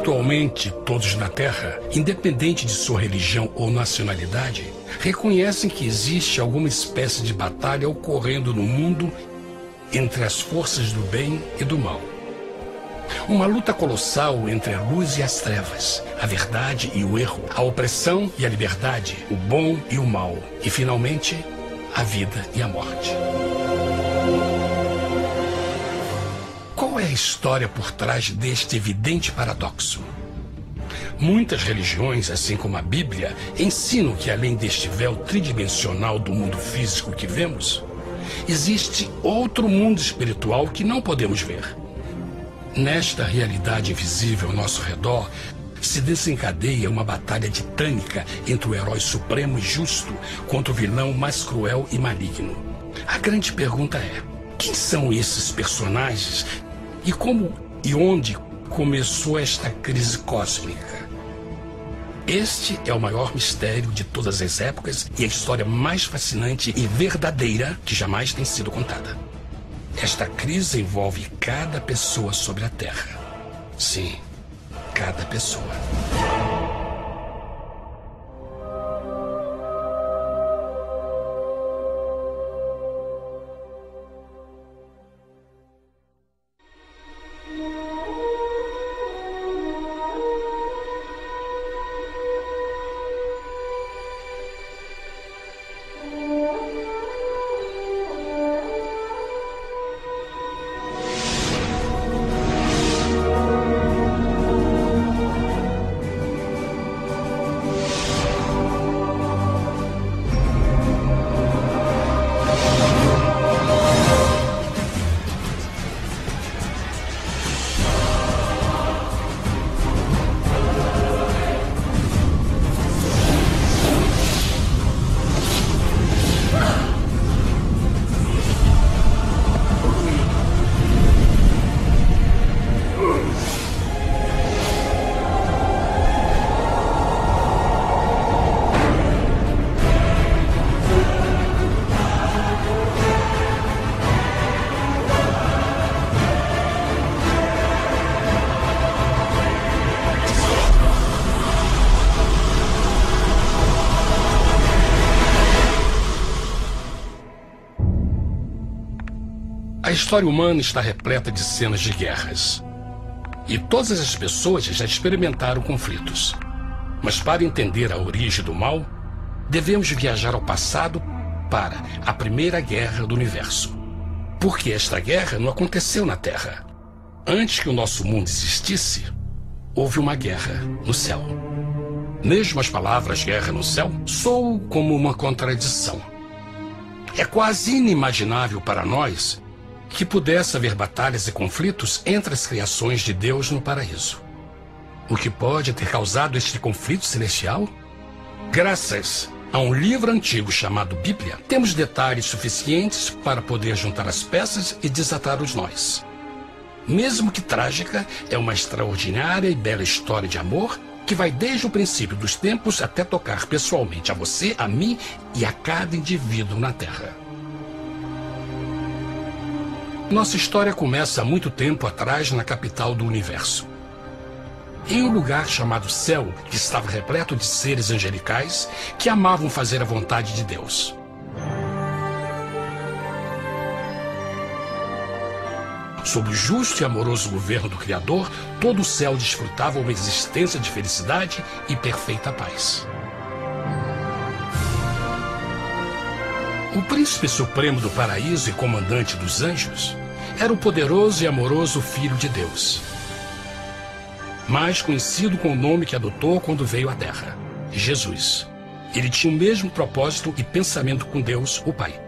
Espiritualmente, todos na Terra, independente de sua religião ou nacionalidade, reconhecem que existe alguma espécie de batalha ocorrendo no mundo entre as forças do bem e do mal. Uma luta colossal entre a luz e as trevas, a verdade e o erro, a opressão e a liberdade, o bom e o mal, e finalmente, a vida e a morte. Qual é a história por trás deste evidente paradoxo? Muitas religiões, assim como a Bíblia, ensinam que além deste véu tridimensional do mundo físico que vemos, existe outro mundo espiritual que não podemos ver. Nesta realidade invisível ao nosso redor, se desencadeia uma batalha titânica entre o herói supremo e justo contra o vilão mais cruel e maligno. A grande pergunta é: quem são esses personagens e como e onde começou esta crise cósmica? Este é o maior mistério de todas as épocas e a história mais fascinante e verdadeira que jamais tem sido contada. Esta crise envolve cada pessoa sobre a Terra. Sim, cada pessoa. A história humana está repleta de cenas de guerras. E todas as pessoas já experimentaram conflitos. Mas para entender a origem do mal, devemos viajar ao passado para a Primeira Guerra do Universo. Porque esta guerra não aconteceu na Terra. Antes que o nosso mundo existisse, houve uma guerra no céu. Mesmo as palavras guerra no céu soam como uma contradição. É quase inimaginável para nós que pudesse haver batalhas e conflitos entre as criações de Deus no paraíso. O que pode ter causado este conflito celestial? Graças a um livro antigo chamado Bíblia, temos detalhes suficientes para poder juntar as peças e desatar os nós. Mesmo que trágica, é uma extraordinária e bela história de amor que vai desde o princípio dos tempos até tocar pessoalmente a você, a mim e a cada indivíduo na Terra. Nossa história começa há muito tempo atrás na capital do universo. Em um lugar chamado Céu, que estava repleto de seres angelicais que amavam fazer a vontade de Deus. Sob o justo e amoroso governo do Criador, todo o céu desfrutava uma existência de felicidade e perfeita paz. O príncipe supremo do paraíso e comandante dos anjos era o poderoso e amoroso Filho de Deus, mais conhecido com o nome que adotou quando veio à Terra, Jesus. Ele tinha o mesmo propósito e pensamento com Deus, o Pai.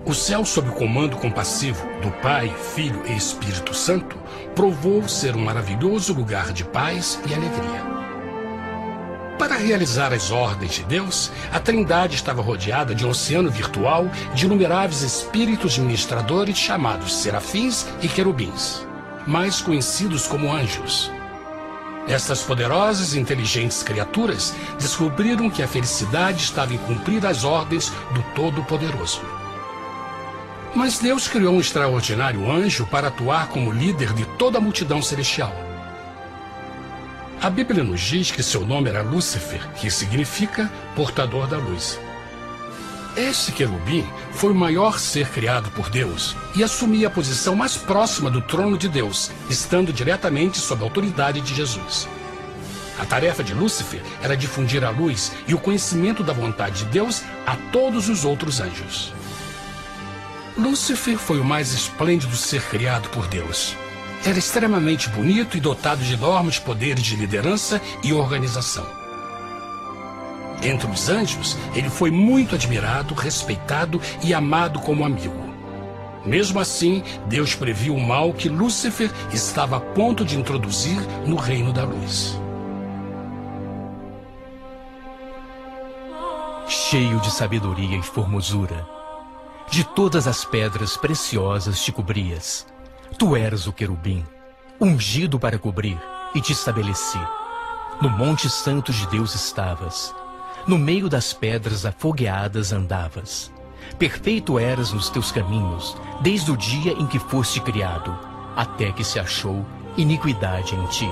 O céu, sob o comando compassivo do Pai, Filho e Espírito Santo, provou ser um maravilhoso lugar de paz e alegria. Para realizar as ordens de Deus, a Trindade estava rodeada de um oceano virtual de inumeráveis espíritos ministradores chamados serafins e querubins, mais conhecidos como anjos. Essas poderosas e inteligentes criaturas descobriram que a felicidade estava em cumprir as ordens do Todo-Poderoso. Mas Deus criou um extraordinário anjo para atuar como líder de toda a multidão celestial. A Bíblia nos diz que seu nome era Lúcifer, que significa portador da luz. Este querubim foi o maior ser criado por Deus e assumia a posição mais próxima do trono de Deus, estando diretamente sob a autoridade de Jesus. A tarefa de Lúcifer era difundir a luz e o conhecimento da vontade de Deus a todos os outros anjos. Lúcifer foi o mais esplêndido ser criado por Deus. Era extremamente bonito e dotado de enormes poderes de liderança e organização. Entre os anjos, ele foi muito admirado, respeitado e amado como amigo. Mesmo assim, Deus previu o mal que Lúcifer estava a ponto de introduzir no reino da luz. Cheio de sabedoria e formosura, de todas as pedras preciosas te cobrias. Tu eras o querubim, ungido para cobrir, e te estabeleci. No monte santo de Deus estavas. No meio das pedras afogueadas andavas. Perfeito eras nos teus caminhos, desde o dia em que foste criado, até que se achou iniquidade em ti.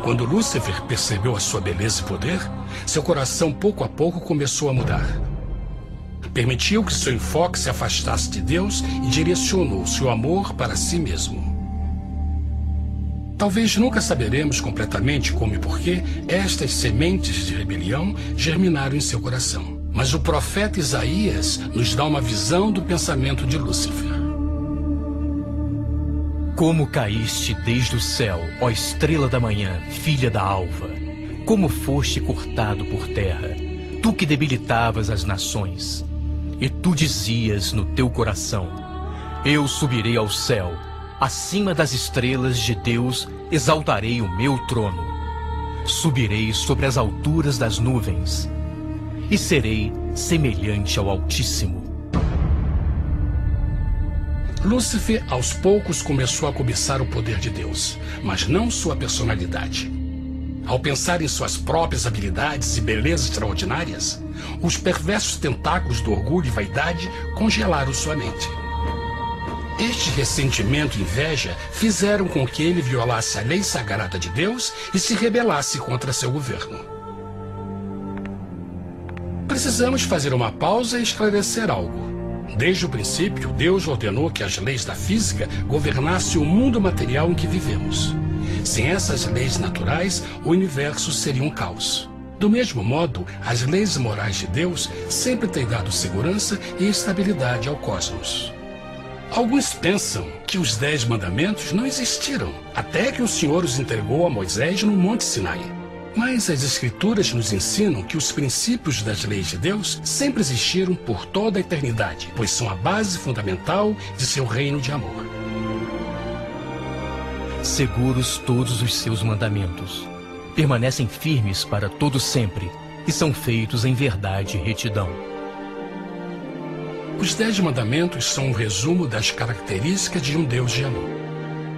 Quando Lúcifer percebeu a sua beleza e poder, seu coração pouco a pouco começou a mudar. Permitiu que seu enfoque se afastasse de Deus e direcionou seu amor para si mesmo. Talvez nunca saberemos completamente como e porquê estas sementes de rebelião germinaram em seu coração. Mas o profeta Isaías nos dá uma visão do pensamento de Lúcifer. Como caíste desde o céu, ó estrela da manhã, filha da alva! Como foste cortado por terra, tu que debilitavas as nações! E tu dizias no teu coração: eu subirei ao céu, acima das estrelas de Deus exaltarei o meu trono. Subirei sobre as alturas das nuvens e serei semelhante ao Altíssimo. Lúcifer, aos poucos, começou a cobiçar o poder de Deus, mas não sua personalidade. Ao pensar em suas próprias habilidades e belezas extraordinárias, os perversos tentáculos do orgulho e vaidade congelaram sua mente. Este ressentimento e inveja fizeram com que ele violasse a lei sagrada de Deus e se rebelasse contra seu governo. Precisamos fazer uma pausa e esclarecer algo. Desde o princípio, Deus ordenou que as leis da física governassem o mundo material em que vivemos. Sem essas leis naturais, o universo seria um caos. Do mesmo modo, as leis morais de Deus sempre têm dado segurança e estabilidade ao cosmos. Alguns pensam que os 10 mandamentos não existiram, até que o Senhor os entregou a Moisés no Monte Sinai. Mas as Escrituras nos ensinam que os princípios das leis de Deus sempre existiram por toda a eternidade, pois são a base fundamental de seu reino de amor. Seguros todos os seus mandamentos, permanecem firmes para todo sempre e são feitos em verdade e retidão. Os 10 mandamentos são um resumo das características de um Deus de amor.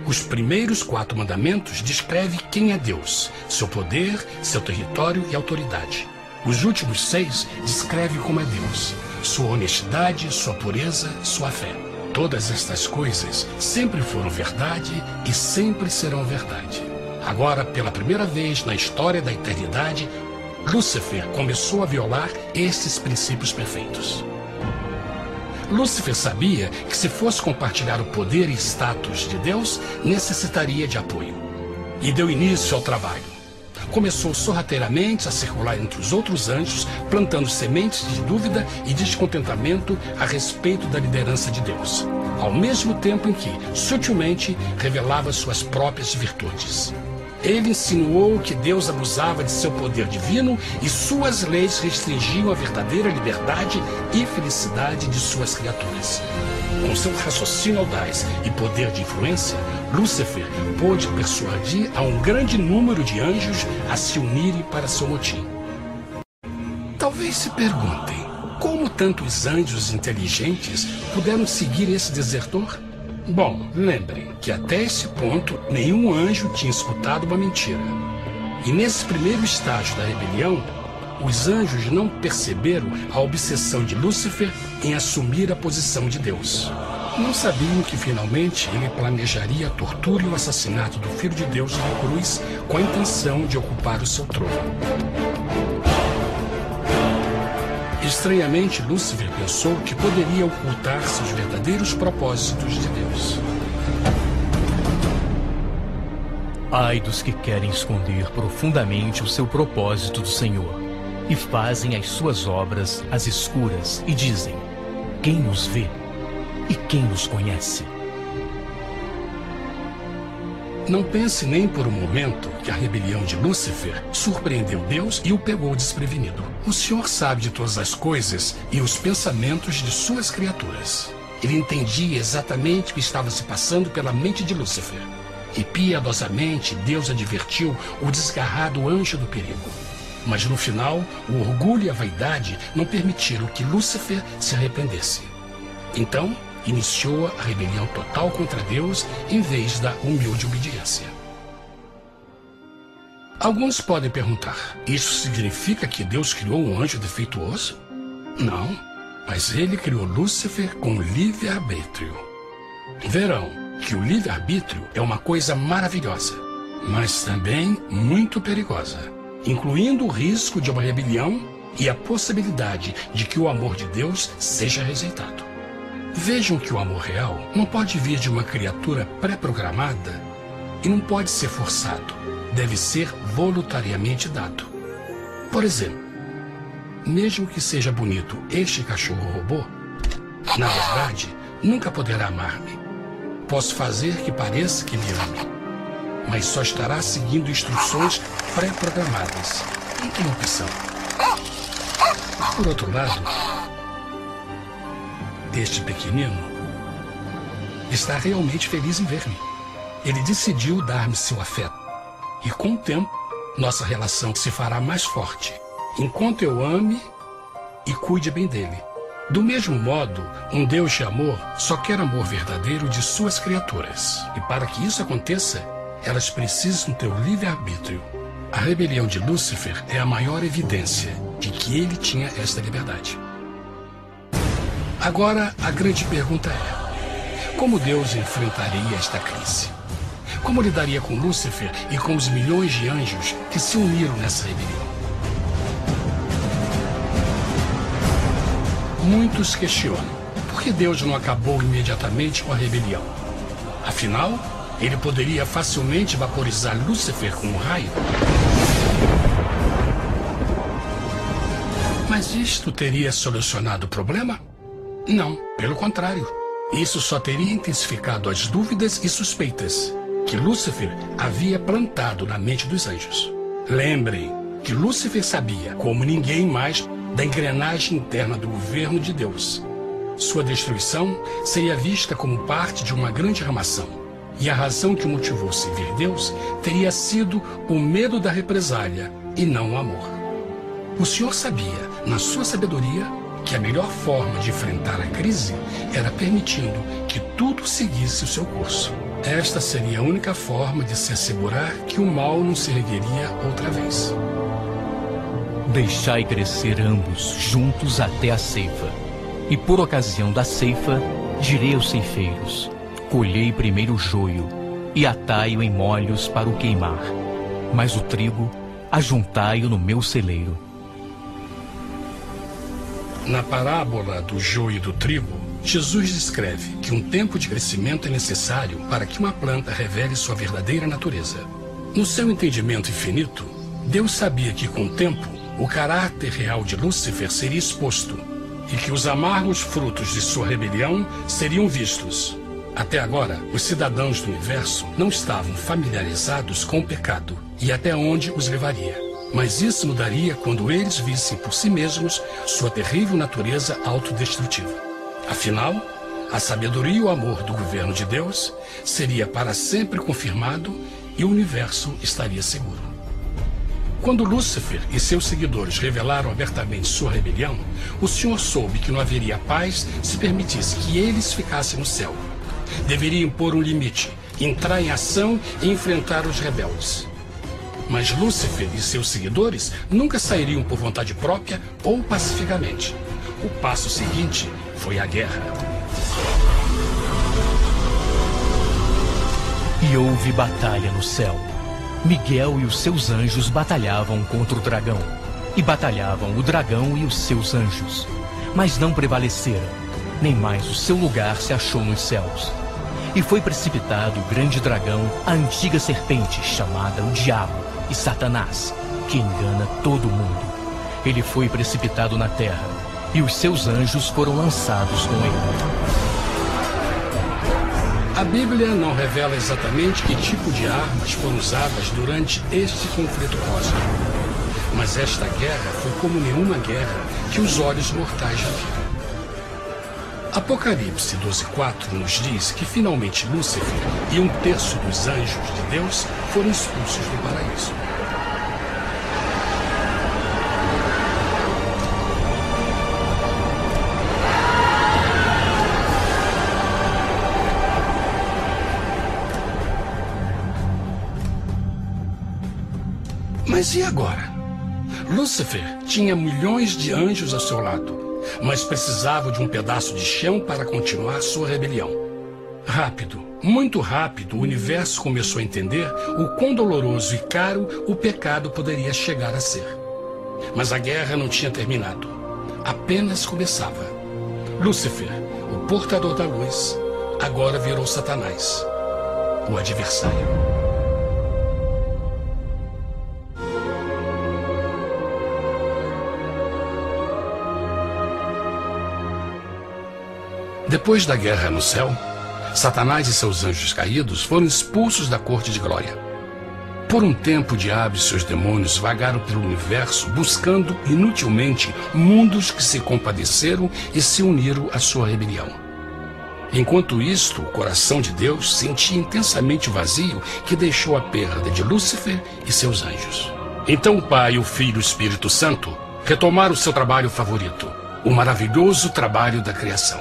Os primeiros 4 mandamentos descrevem quem é Deus, seu poder, seu território e autoridade. Os últimos 6 descrevem como é Deus, sua honestidade, sua pureza, sua fé. Todas estas coisas sempre foram verdade e sempre serão verdade. Agora, pela primeira vez na história da eternidade, Lúcifer começou a violar estes princípios perfeitos. Lúcifer sabia que se fosse compartilhar o poder e status de Deus, necessitaria de apoio. E deu início ao trabalho. Começou sorrateiramente a circular entre os outros anjos, plantando sementes de dúvida e descontentamento a respeito da liderança de Deus, ao mesmo tempo em que, sutilmente, revelava suas próprias virtudes. Ele insinuou que Deus abusava de seu poder divino e suas leis restringiam a verdadeira liberdade e felicidade de suas criaturas. Com seu raciocínio audaz e poder de influência, Lúcifer pôde persuadir a um grande número de anjos a se unirem para seu motim. Talvez se perguntem, como tantos anjos inteligentes puderam seguir esse desertor? Bom, lembrem que até esse ponto nenhum anjo tinha escutado uma mentira. E nesse primeiro estágio da rebelião, os anjos não perceberam a obsessão de Lúcifer em assumir a posição de Deus. Não sabiam que finalmente ele planejaria a tortura e o assassinato do Filho de Deus na cruz com a intenção de ocupar o seu trono. Estranhamente, Lúcifer pensou que poderia ocultar seus verdadeiros propósitos de Deus. Ai dos que querem esconder profundamente o seu propósito do Senhor e fazem as suas obras às escuras e dizem: quem nos vê e quem nos conhece? Não pense nem por um momento que a rebelião de Lúcifer surpreendeu Deus e o pegou desprevenido. O Senhor sabe de todas as coisas e os pensamentos de suas criaturas. Ele entendia exatamente o que estava se passando pela mente de Lúcifer. E piedosamente Deus advertiu o desgarrado anjo do perigo. Mas no final, o orgulho e a vaidade não permitiram que Lúcifer se arrependesse. Então, iniciou a rebelião total contra Deus em vez da humilde obediência. Alguns podem perguntar: isso significa que Deus criou um anjo defeituoso? Não, mas ele criou Lúcifer com livre-arbítrio. Verão que o livre-arbítrio é uma coisa maravilhosa, mas também muito perigosa, incluindo o risco de uma rebelião e a possibilidade de que o amor de Deus seja rejeitado. Vejam que o amor real não pode vir de uma criatura pré-programada e não pode ser forçado, deve ser voluntariamente dado. Por exemplo, mesmo que seja bonito este cachorro robô, na verdade, nunca poderá amar-me. Posso fazer que pareça que me ame, mas só estará seguindo instruções pré-programadas. Não tem opção. Por outro lado, este pequenino está realmente feliz em ver-me. Ele decidiu dar-me seu afeto. E com o tempo, nossa relação se fará mais forte, enquanto eu ame e cuide bem dele. Do mesmo modo, um Deus de amor só quer amor verdadeiro de suas criaturas. E para que isso aconteça, elas precisam ter o livre-arbítrio. A rebelião de Lúcifer é a maior evidência de que ele tinha esta liberdade. Agora, a grande pergunta é: como Deus enfrentaria esta crise? Como lidaria com Lúcifer e com os milhões de anjos que se uniram nessa rebelião? Muitos questionam por que Deus não acabou imediatamente com a rebelião. Afinal, ele poderia facilmente vaporizar Lúcifer com um raio. Mas isto teria solucionado o problema? Não, pelo contrário. Isso só teria intensificado as dúvidas e suspeitas que Lúcifer havia plantado na mente dos anjos. Lembrem que Lúcifer sabia, como ninguém mais, da engrenagem interna do governo de Deus. Sua destruição seria vista como parte de uma grande armação, e a razão que o motivou a servir Deus teria sido o medo da represália e não o amor. O Senhor sabia, na sua sabedoria, que a melhor forma de enfrentar a crise era permitindo que tudo seguisse o seu curso. Esta seria a única forma de se assegurar que o mal não se ergueria outra vez. Deixai crescer ambos juntos até a ceifa. E por ocasião da ceifa, direi aos ceifeiros: colhei primeiro o joio e atai-o em molhos para o queimar, mas o trigo ajuntai-o no meu celeiro. Na parábola do joio e do trigo, Jesus descreve que um tempo de crescimento é necessário para que uma planta revele sua verdadeira natureza. No seu entendimento infinito, Deus sabia que com o tempo, o caráter real de Lúcifer seria exposto e que os amargos frutos de sua rebelião seriam vistos. Até agora, os cidadãos do universo não estavam familiarizados com o pecado e até onde os levaria. Mas isso mudaria quando eles vissem por si mesmos sua terrível natureza autodestrutiva. Afinal, a sabedoria e o amor do governo de Deus seria para sempre confirmado e o universo estaria seguro. Quando Lúcifer e seus seguidores revelaram abertamente sua rebelião, o Senhor soube que não haveria paz se permitisse que eles ficassem no céu. Deveria impor um limite, entrar em ação e enfrentar os rebeldes. Mas Lúcifer e seus seguidores nunca sairiam por vontade própria ou pacificamente. O passo seguinte foi a guerra. E houve batalha no céu. Miguel e os seus anjos batalhavam contra o dragão. E batalhavam o dragão e os seus anjos. Mas não prevaleceram, nem mais o seu lugar se achou nos céus. E foi precipitado o grande dragão, a antiga serpente, chamada o Diabo e Satanás, que engana todo mundo. Ele foi precipitado na terra, e os seus anjos foram lançados com ele. A Bíblia não revela exatamente que tipo de armas foram usadas durante este conflito cósmico. Mas esta guerra foi como nenhuma guerra que os olhos mortais já viram. Apocalipse 12:4 nos diz que finalmente Lúcifer e 1/3 dos anjos de Deus foram expulsos do paraíso. Mas e agora? Lúcifer tinha milhões de anjos ao seu lado, mas precisava de um pedaço de chão para continuar sua rebelião. Rápido, muito rápido, o universo começou a entender o quão doloroso e caro o pecado poderia chegar a ser. Mas a guerra não tinha terminado, apenas começava. Lúcifer, o portador da luz, agora virou Satanás, o adversário. Depois da guerra no céu, Satanás e seus anjos caídos foram expulsos da corte de glória. Por um tempo, o diabo e seus demônios vagaram pelo universo buscando inutilmente mundos que se compadeceram e se uniram à sua rebelião. Enquanto isto, o coração de Deus sentia intensamente o vazio que deixou a perda de Lúcifer e seus anjos. Então o Pai, o Filho e o Espírito Santo retomaram seu trabalho favorito, o maravilhoso trabalho da criação.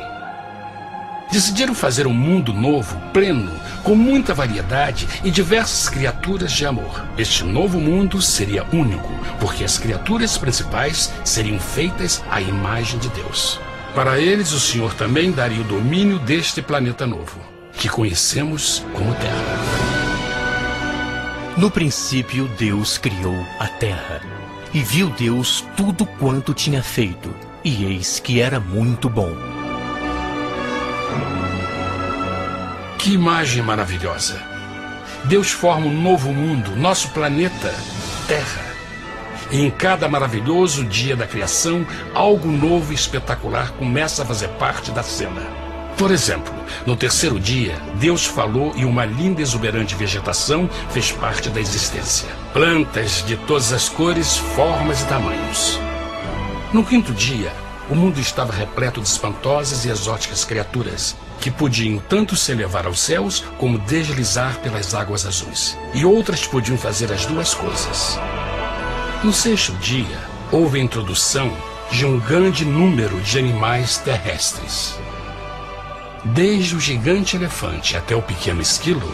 Decidiram fazer um mundo novo, pleno, com muita variedade e diversas criaturas de amor. Este novo mundo seria único, porque as criaturas principais seriam feitas à imagem de Deus. Para eles, o Senhor também daria o domínio deste planeta novo, que conhecemos como Terra. No princípio, Deus criou a terra. E viu Deus tudo quanto tinha feito, e eis que era muito bom. Que imagem maravilhosa! Deus forma um novo mundo, nosso planeta, Terra. E em cada maravilhoso dia da criação, algo novo e espetacular começa a fazer parte da cena. Por exemplo, no terceiro dia, Deus falou e uma linda e exuberante vegetação fez parte da existência. Plantas de todas as cores, formas e tamanhos. No quinto dia, o mundo estava repleto de espantosas e exóticas criaturas, que podiam tanto se elevar aos céus como deslizar pelas águas azuis. E outras podiam fazer as duas coisas. No sexto dia, houve a introdução de um grande número de animais terrestres. Desde o gigante elefante até o pequeno esquilo,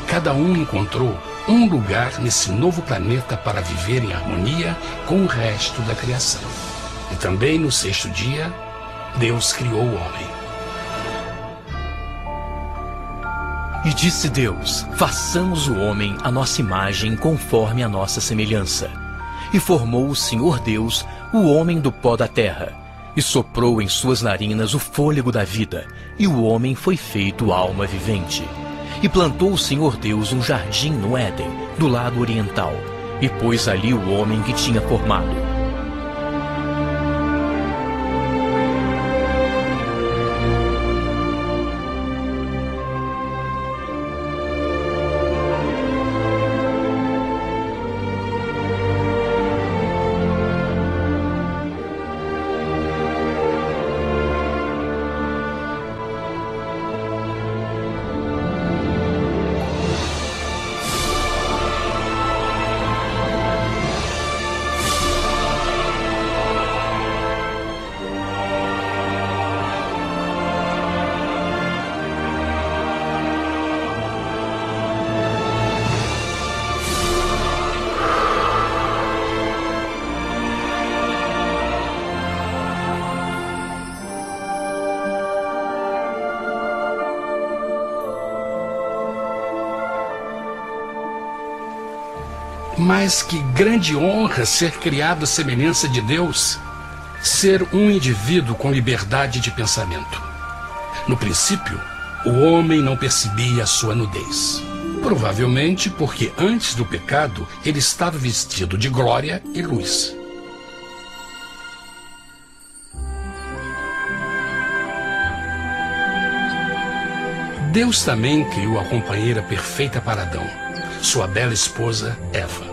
cada um encontrou um lugar nesse novo planeta para viver em harmonia com o resto da criação. E também no sexto dia, Deus criou o homem. E disse Deus: façamos o homem à nossa imagem, conforme a nossa semelhança. E formou o Senhor Deus o homem do pó da terra, e soprou em suas narinas o fôlego da vida, e o homem foi feito alma vivente. E plantou o Senhor Deus um jardim no Éden, do lado oriental, e pôs ali o homem que tinha formado. Mas que grande honra ser criado à semelhança de Deus, ser um indivíduo com liberdade de pensamento. No princípio, o homem não percebia a sua nudez. Provavelmente porque antes do pecado ele estava vestido de glória e luz. Deus também criou a companheira perfeita para Adão, sua bela esposa Eva.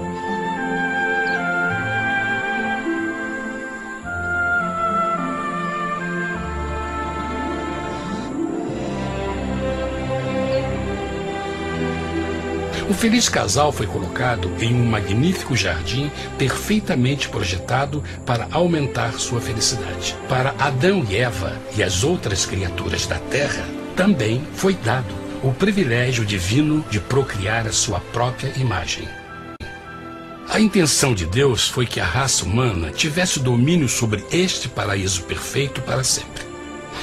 O feliz casal foi colocado em um magnífico jardim perfeitamente projetado para aumentar sua felicidade. Para Adão e Eva e as outras criaturas da terra, também foi dado o privilégio divino de procriar a sua própria imagem. A intenção de Deus foi que a raça humana tivesse domínio sobre este paraíso perfeito para sempre.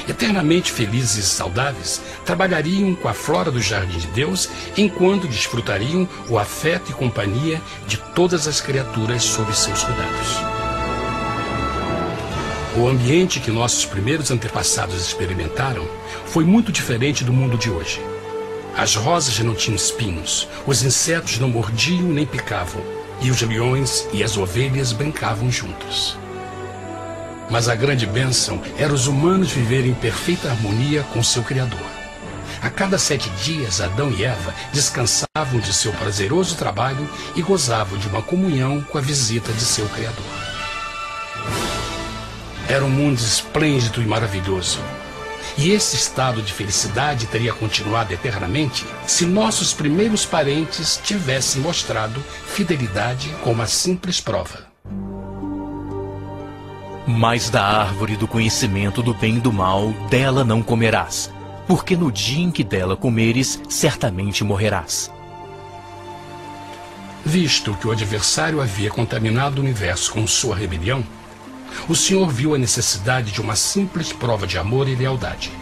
Eternamente felizes e saudáveis, trabalhariam com a flora do jardim de Deus, enquanto desfrutariam o afeto e companhia de todas as criaturas sob seus cuidados. O ambiente que nossos primeiros antepassados experimentaram foi muito diferente do mundo de hoje. As rosas já não tinham espinhos, os insetos não mordiam nem picavam, e os leões e as ovelhas brincavam juntos. Mas a grande bênção era os humanos viverem em perfeita harmonia com seu Criador. A cada 7 dias, Adão e Eva descansavam de seu prazeroso trabalho e gozavam de uma comunhão com a visita de seu Criador. Era um mundo esplêndido e maravilhoso. E esse estado de felicidade teria continuado eternamente se nossos primeiros parentes tivessem mostrado fidelidade com uma simples prova. Mas da árvore do conhecimento do bem e do mal, dela não comerás, porque no dia em que dela comeres, certamente morrerás. Visto que o adversário havia contaminado o universo com sua rebelião, o Senhor viu a necessidade de uma simples prova de amor e lealdade.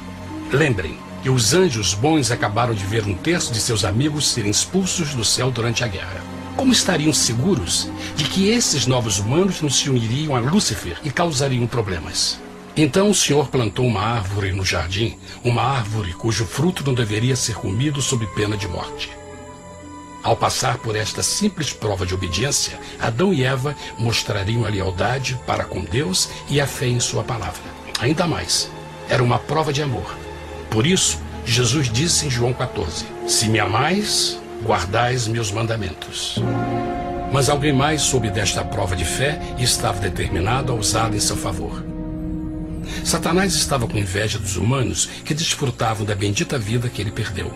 Lembrem que os anjos bons acabaram de ver 1/3 de seus amigos serem expulsos do céu durante a guerra. Como estariam seguros de que esses novos humanos não se uniriam a Lúcifer e causariam problemas? Então o Senhor plantou uma árvore no jardim, uma árvore cujo fruto não deveria ser comido sob pena de morte. Ao passar por esta simples prova de obediência, Adão e Eva mostrariam a lealdade para com Deus e a fé em sua palavra. Ainda mais, era uma prova de amor. Por isso, Jesus disse em João 14, "Se me amais, guardais meus mandamentos." Mas alguém mais soube desta prova de fé e estava determinado a usá-la em seu favor. Satanás estava com inveja dos humanos que desfrutavam da bendita vida que ele perdeu.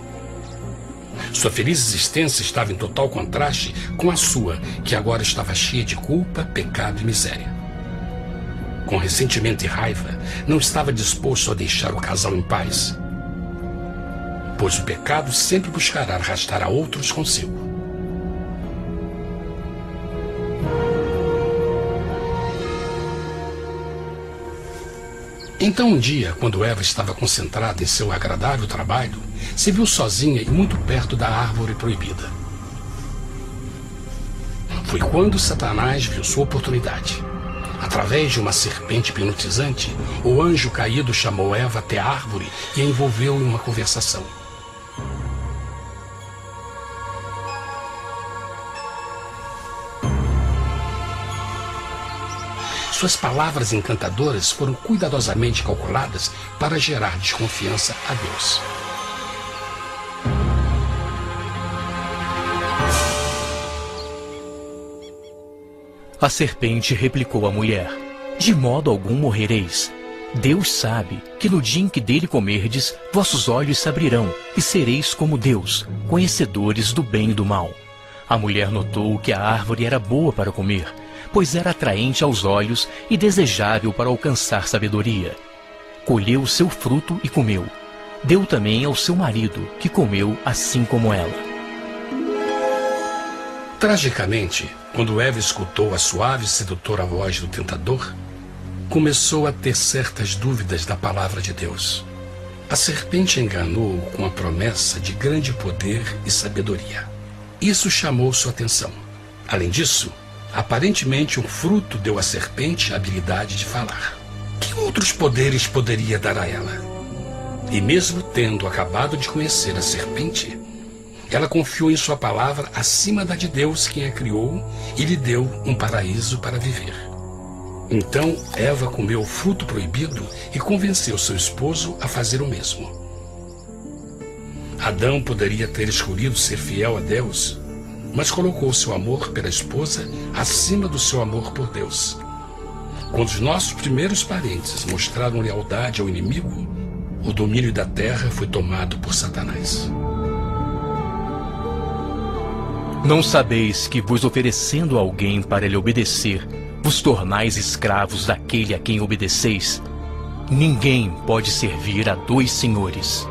Sua feliz existência estava em total contraste com a sua, que agora estava cheia de culpa, pecado e miséria. Com ressentimento e raiva, não estava disposto a deixar o casal em paz, pois o pecado sempre buscará arrastar a outros consigo. Então um dia, quando Eva estava concentrada em seu agradável trabalho, se viu sozinha e muito perto da árvore proibida. Foi quando Satanás viu sua oportunidade. Através de uma serpente hipnotizante, o anjo caído chamou Eva até a árvore e a envolveu em uma conversação. Suas palavras encantadoras foram cuidadosamente calculadas para gerar desconfiança a Deus. A serpente replicou à mulher: "De modo algum morrereis. Deus sabe que no dia em que dele comerdes, vossos olhos se abrirão, e sereis como Deus, conhecedores do bem e do mal." A mulher notou que a árvore era boa para comer, pois era atraente aos olhos e desejável para alcançar sabedoria. Colheu o seu fruto e comeu. Deu também ao seu marido, que comeu assim como ela. Tragicamente, quando Eva escutou a suave e sedutora voz do tentador, começou a ter certas dúvidas da palavra de Deus. A serpente enganou-o com a promessa de grande poder e sabedoria. Isso chamou sua atenção. Além disso, aparentemente um fruto deu à serpente a habilidade de falar. Que outros poderes poderia dar a ela? E mesmo tendo acabado de conhecer a serpente, ela confiou em sua palavra acima da de Deus, quem a criou, e lhe deu um paraíso para viver. Então Eva comeu o fruto proibido e convenceu seu esposo a fazer o mesmo. Adão poderia ter escolhido ser fiel a Deus, mas colocou seu amor pela esposa acima do seu amor por Deus. Quando os nossos primeiros parentes mostraram lealdade ao inimigo, o domínio da terra foi tomado por Satanás. Não sabeis que, vos oferecendo a alguém para lhe obedecer, vos tornais escravos daquele a quem obedeceis? Ninguém pode servir a dois senhores.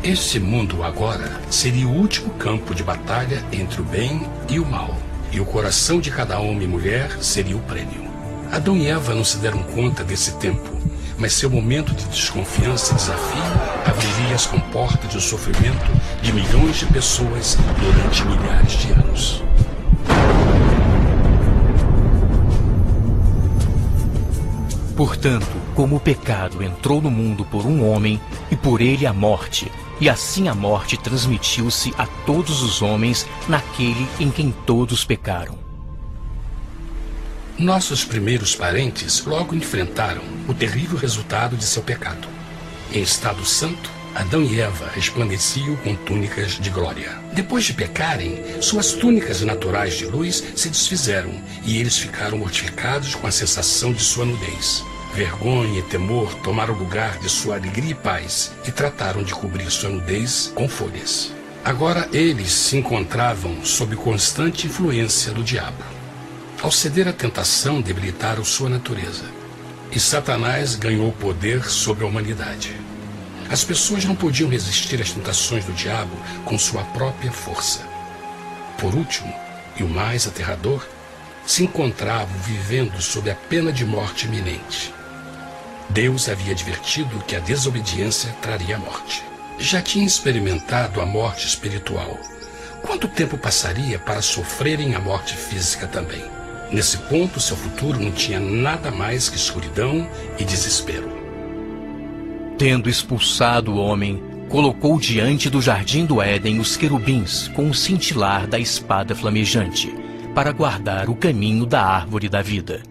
Este mundo agora seria o último campo de batalha entre o bem e o mal, e o coração de cada homem e mulher seria o prêmio. Adão e Eva não se deram conta desse tempo, mas seu momento de desconfiança e desafio abriria as comportas do sofrimento de milhões de pessoas durante milhares de anos. Portanto, como o pecado entrou no mundo por um homem, e por ele a morte, e assim a morte transmitiu-se a todos os homens naquele em quem todos pecaram. Nossos primeiros parentes logo enfrentaram o terrível resultado de seu pecado. Em estado santo, Adão e Eva resplandeciam com túnicas de glória. Depois de pecarem, suas túnicas naturais de luz se desfizeram e eles ficaram mortificados com a sensação de sua nudez. Vergonha e temor tomaram o lugar de sua alegria e paz e trataram de cobrir sua nudez com folhas. Agora eles se encontravam sob constante influência do diabo. Ao ceder à tentação, debilitaram sua natureza, e Satanás ganhou poder sobre a humanidade. As pessoas não podiam resistir às tentações do diabo com sua própria força. Por último, e o mais aterrador, se encontravam vivendo sob a pena de morte iminente. Deus havia advertido que a desobediência traria a morte. Já tinha experimentado a morte espiritual. Quanto tempo passaria para sofrerem a morte física também? Nesse ponto, seu futuro não tinha nada mais que escuridão e desespero. Tendo expulsado o homem, colocou diante do jardim do Éden os querubins com o cintilar da espada flamejante, para guardar o caminho da árvore da vida.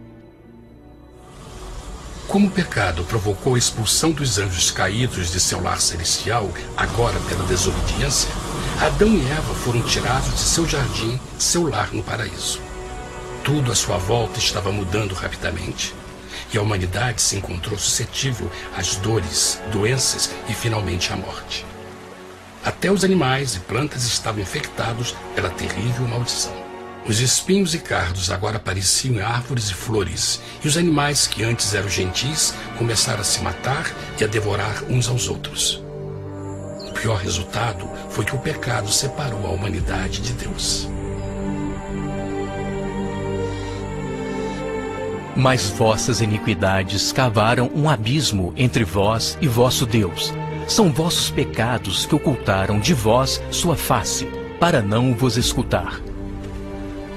Como o pecado provocou a expulsão dos anjos caídos de seu lar celestial, agora pela desobediência, Adão e Eva foram tirados de seu jardim, seu lar no paraíso. Tudo à sua volta estava mudando rapidamente, e a humanidade se encontrou suscetível às dores, doenças e finalmente à morte. Até os animais e plantas estavam infectados pela terrível maldição. Os espinhos e cardos agora apareciam em árvores e flores, e os animais que antes eram gentis começaram a se matar e a devorar uns aos outros. O pior resultado foi que o pecado separou a humanidade de Deus. Mas vossas iniquidades cavaram um abismo entre vós e vosso Deus. São vossos pecados que ocultaram de vós sua face, para não vos escutar.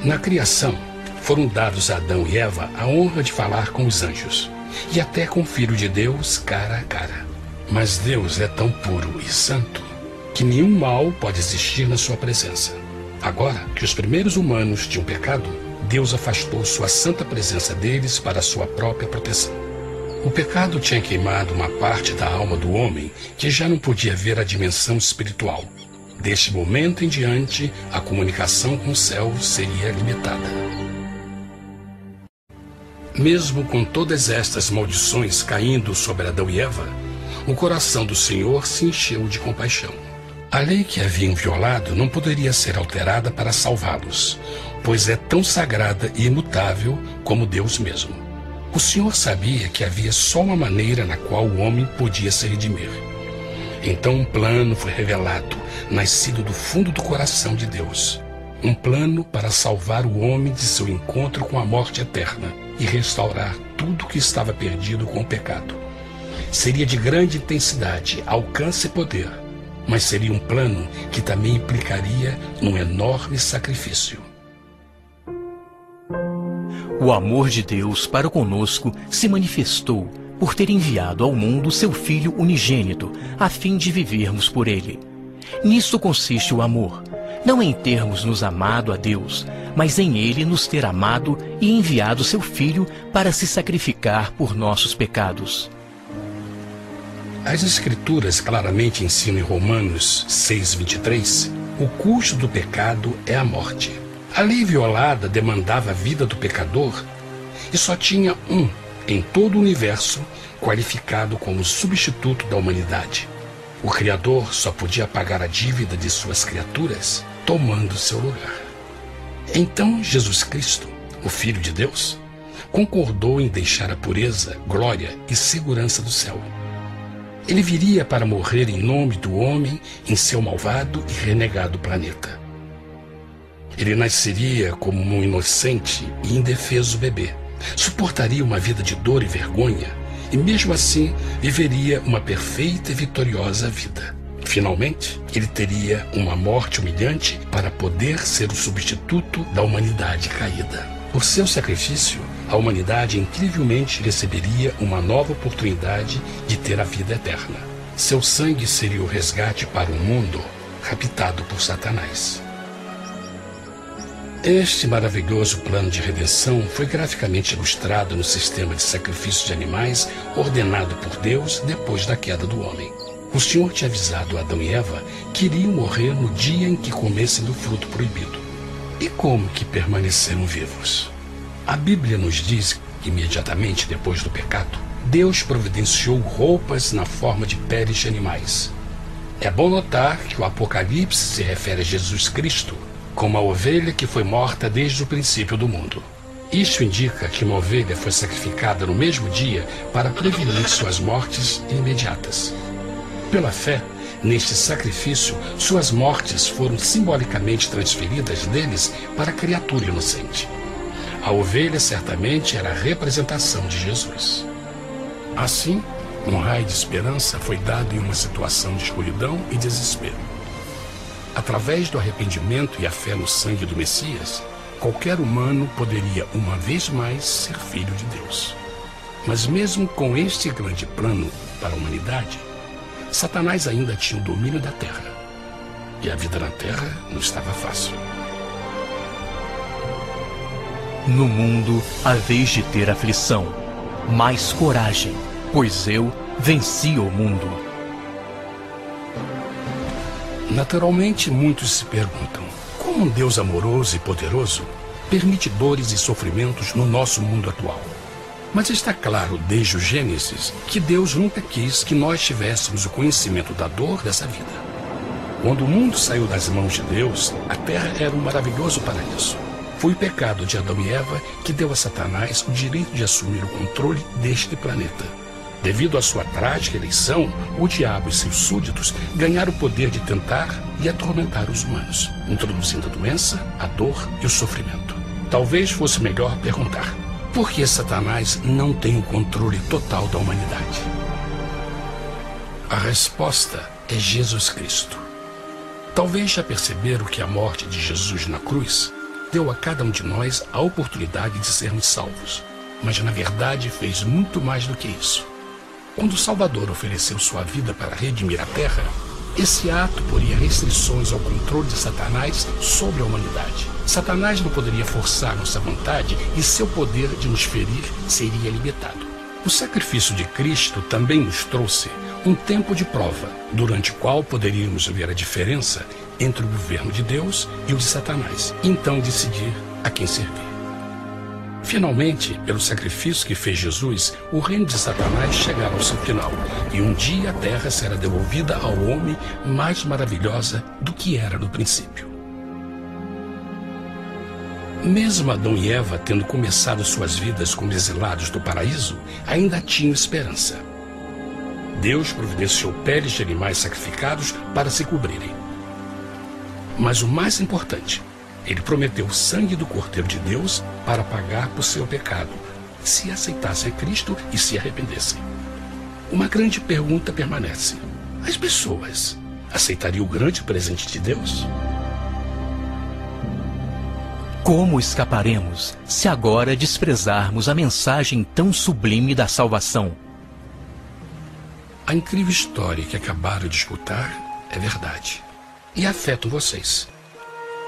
Na criação, foram dados a Adão e Eva a honra de falar com os anjos, e até com o Filho de Deus cara a cara. Mas Deus é tão puro e santo que nenhum mal pode existir na sua presença. Agora que os primeiros humanos tinham pecado, Deus afastou sua santa presença deles para a sua própria proteção. O pecado tinha queimado uma parte da alma do homem que já não podia ver a dimensão espiritual. Deste momento em diante, a comunicação com o céu seria limitada. Mesmo com todas estas maldições caindo sobre Adão e Eva, o coração do Senhor se encheu de compaixão. A lei que haviam violado não poderia ser alterada para salvá-los, pois é tão sagrada e imutável como Deus mesmo. O Senhor sabia que havia só uma maneira na qual o homem podia se redimir. Então um plano foi revelado, nascido do fundo do coração de Deus. Um plano para salvar o homem de seu encontro com a morte eterna e restaurar tudo que estava perdido com o pecado. Seria de grande intensidade, alcance e poder, mas seria um plano que também implicaria num enorme sacrifício. O amor de Deus para conosco se manifestou por ter enviado ao mundo seu Filho unigênito, a fim de vivermos por ele. Nisto consiste o amor, não em termos nos amado a Deus, mas em ele nos ter amado e enviado seu Filho para se sacrificar por nossos pecados. As Escrituras claramente ensinam em Romanos 6:23, o custo do pecado é a morte. A lei violada demandava a vida do pecador e só tinha um em todo o universo qualificado como substituto da humanidade. O Criador só podia pagar a dívida de suas criaturas tomando seu lugar. Então Jesus Cristo, o Filho de Deus, concordou em deixar a pureza, glória e segurança do céu. Ele viria para morrer em nome do homem em seu malvado e renegado planeta. Ele nasceria como um inocente e indefeso bebê, suportaria uma vida de dor e vergonha e mesmo assim viveria uma perfeita e vitoriosa vida. Finalmente, ele teria uma morte humilhante para poder ser o substituto da humanidade caída. Por seu sacrifício, a humanidade incrivelmente receberia uma nova oportunidade de ter a vida eterna. Seu sangue seria o resgate para um mundo raptado por Satanás. Este maravilhoso plano de redenção foi graficamente ilustrado no sistema de sacrifício de animais ordenado por Deus depois da queda do homem. O Senhor tinha avisado Adão e Eva que iriam morrer no dia em que comessem do fruto proibido. E como que permaneceram vivos? A Bíblia nos diz que imediatamente depois do pecado, Deus providenciou roupas na forma de peles de animais. É bom notar que o Apocalipse se refere a Jesus Cristo como a ovelha que foi morta desde o princípio do mundo. Isto indica que uma ovelha foi sacrificada no mesmo dia para prevenir suas mortes imediatas. Pela fé, neste sacrifício, suas mortes foram simbolicamente transferidas deles para a criatura inocente. A ovelha certamente era a representação de Jesus. Assim, um raio de esperança foi dado em uma situação de escuridão e desespero. Através do arrependimento e a fé no sangue do Messias, qualquer humano poderia uma vez mais ser filho de Deus. Mas mesmo com este grande plano para a humanidade, Satanás ainda tinha o domínio da terra. E a vida na terra não estava fácil. No mundo haveis de ter aflição, mas coragem, pois eu venci o mundo. Naturalmente, muitos se perguntam, como um Deus amoroso e poderoso permite dores e sofrimentos no nosso mundo atual? Mas está claro desde o Gênesis que Deus nunca quis que nós tivéssemos o conhecimento da dor dessa vida. Quando o mundo saiu das mãos de Deus, a terra era um maravilhoso paraíso. Foi o pecado de Adão e Eva que deu a Satanás o direito de assumir o controle deste planeta. Devido à sua trágica eleição, o diabo e seus súditos ganharam o poder de tentar e atormentar os humanos, introduzindo a doença, a dor e o sofrimento. Talvez fosse melhor perguntar: por que Satanás não tem o controle total da humanidade? A resposta é Jesus Cristo. Talvez já perceberam que a morte de Jesus na cruz deu a cada um de nós a oportunidade de sermos salvos, mas na verdade fez muito mais do que isso. Quando o Salvador ofereceu sua vida para redimir a terra, esse ato poria restrições ao controle de Satanás sobre a humanidade. Satanás não poderia forçar nossa vontade e seu poder de nos ferir seria limitado. O sacrifício de Cristo também nos trouxe um tempo de prova, durante o qual poderíamos ver a diferença entre o governo de Deus e o de Satanás, e então decidir a quem servir. Finalmente, pelo sacrifício que fez Jesus, o reino de Satanás chegará ao seu final, e um dia a terra será devolvida ao homem mais maravilhosa do que era no princípio. Mesmo Adão e Eva tendo começado suas vidas como exilados do paraíso, ainda tinham esperança. Deus providenciou peles de animais sacrificados para se cobrirem. Mas o mais importante, ele prometeu o sangue do Cordeiro de Deus para pagar por seu pecado, se aceitassem a Cristo e se arrependessem. Uma grande pergunta permanece: as pessoas aceitaria o grande presente de Deus? Como escaparemos se agora desprezarmos a mensagem tão sublime da salvação? A incrível história que acabaram de escutar é verdade e afeta vocês.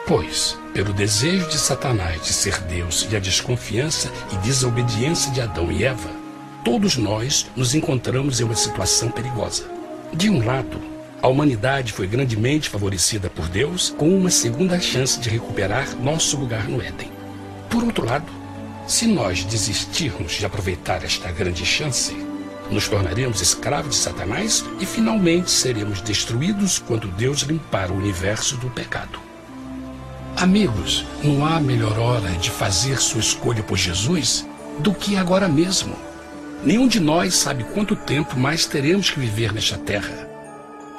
Pois, pelo desejo de Satanás de ser Deus e a desconfiança e desobediência de Adão e Eva, todos nós nos encontramos em uma situação perigosa. De um lado, a humanidade foi grandemente favorecida por Deus com uma segunda chance de recuperar nosso lugar no Éden. Por outro lado, se nós desistirmos de aproveitar esta grande chance, nos tornaremos escravos de Satanás e finalmente seremos destruídos quando Deus limpar o universo do pecado. Amigos, não há melhor hora de fazer sua escolha por Jesus do que agora mesmo. Nenhum de nós sabe quanto tempo mais teremos que viver nesta terra.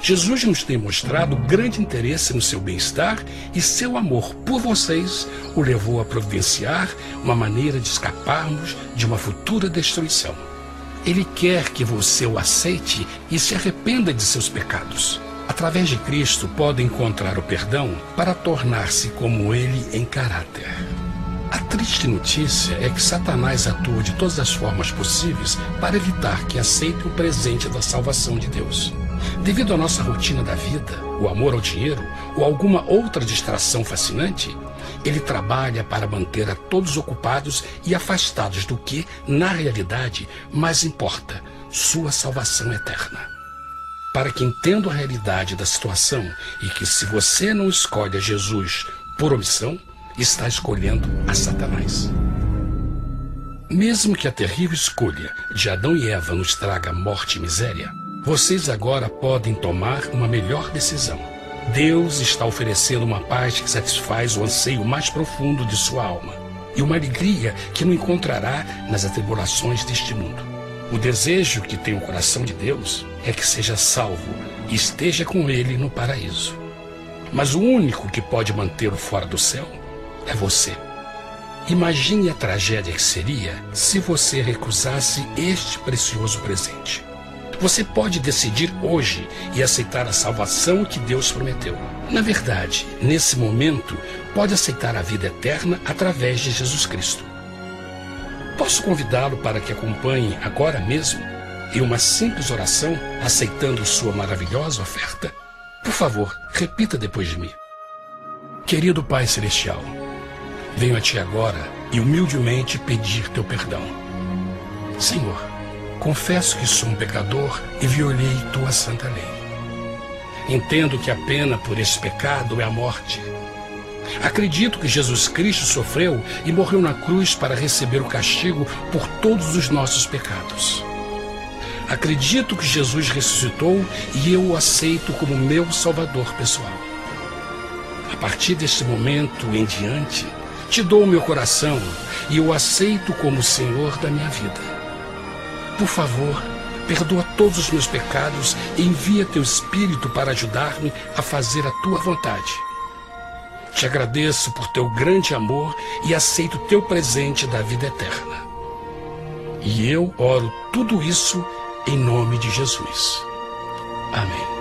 Jesus nos tem mostrado grande interesse no seu bem-estar e seu amor por vocês o levou a providenciar uma maneira de escaparmos de uma futura destruição. Ele quer que você o aceite e se arrependa de seus pecados. Através de Cristo, pode encontrar o perdão para tornar-se como Ele em caráter. A triste notícia é que Satanás atua de todas as formas possíveis para evitar que aceite o presente da salvação de Deus. Devido à nossa rotina da vida, o amor ao dinheiro ou alguma outra distração fascinante, ele trabalha para manter a todos ocupados e afastados do que, na realidade, mais importa, sua salvação eterna. Para que entendam a realidade da situação e que se você não escolhe a Jesus por omissão, está escolhendo a Satanás. Mesmo que a terrível escolha de Adão e Eva nos traga morte e miséria, vocês agora podem tomar uma melhor decisão. Deus está oferecendo uma paz que satisfaz o anseio mais profundo de sua alma e uma alegria que não encontrará nas atribulações deste mundo. O desejo que tem o coração de Deus é que seja salvo e esteja com Ele no paraíso. Mas o único que pode mantê-lo fora do céu é você. Imagine a tragédia que seria se você recusasse este precioso presente. Você pode decidir hoje e aceitar a salvação que Deus prometeu. Na verdade, nesse momento, pode aceitar a vida eterna através de Jesus Cristo. Posso convidá-lo para que acompanhe agora mesmo em uma simples oração, aceitando sua maravilhosa oferta? Por favor, repita depois de mim. Querido Pai Celestial, venho a Ti agora e humildemente pedir Teu perdão. Senhor, confesso que sou um pecador e violei Tua santa lei. Entendo que a pena por esse pecado é a morte. Acredito que Jesus Cristo sofreu e morreu na cruz para receber o castigo por todos os nossos pecados. Acredito que Jesus ressuscitou e eu o aceito como meu Salvador pessoal. A partir deste momento em diante, Te dou o meu coração e eu o aceito como o Senhor da minha vida. Por favor, perdoa todos os meus pecados e envia Teu Espírito para ajudar-me a fazer a Tua vontade. Te agradeço por Teu grande amor e aceito Teu presente da vida eterna. E eu oro tudo isso em nome de Jesus. Amém.